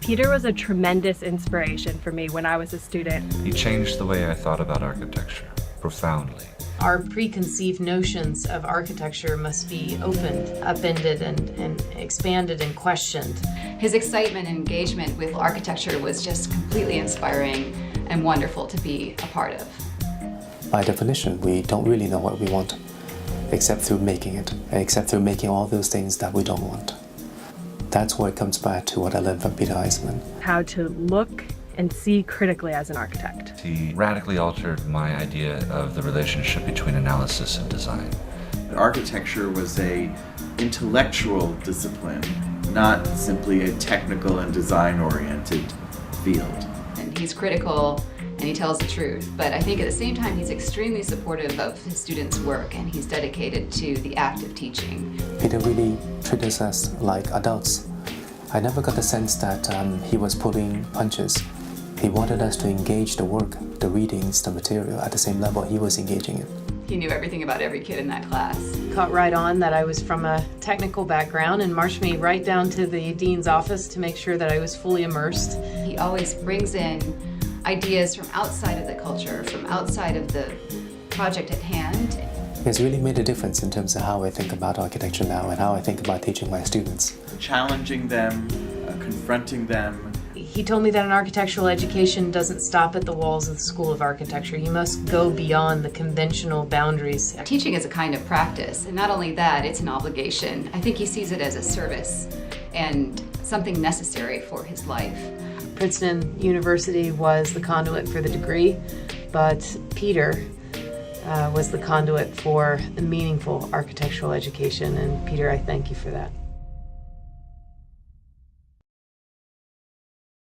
Peter was a tremendous inspiration for me when I was a student. He changed the way I thought about architecture, profoundly. Our preconceived notions of architecture must be opened, upended, and expanded and questioned. His excitement and engagement with architecture was just completely inspiring and wonderful to be a part of. By definition, we don't really know what we want, except through making it, and except through making all those things that we don't want. That's where it comes back to what I learned from Peter Eisenman. How to look and see critically as an architect. He radically altered my idea of the relationship between analysis and design. Architecture was an intellectual discipline, not simply a technical and design-oriented field. And he's critical and he tells the truth, but I think at the same time he's extremely supportive of his students' work and he's dedicated to the act of teaching. Peter really treated us as like adults. I never got the sense that he was pulling punches. He wanted us to engage the work, the readings, the material at the same level he was engaging it. He knew everything about every kid in that class. Caught right on that I was from a technical background and marched me right down to the dean's office to make sure that I was fully immersed. He always brings in ideas from outside of the culture, from outside of the project at hand. It's really made a difference in terms of how I think about architecture now and how I think about teaching my students. Challenging them, confronting them. He told me that an architectural education doesn't stop at the walls of the School of Architecture. You must go beyond the conventional boundaries. Teaching is a kind of practice, and not only that, it's an obligation. I think he sees it as a service and something necessary for his life. Princeton University was the conduit for the degree, but Peter was the conduit for the meaningful architectural education, and Peter, I thank you for that.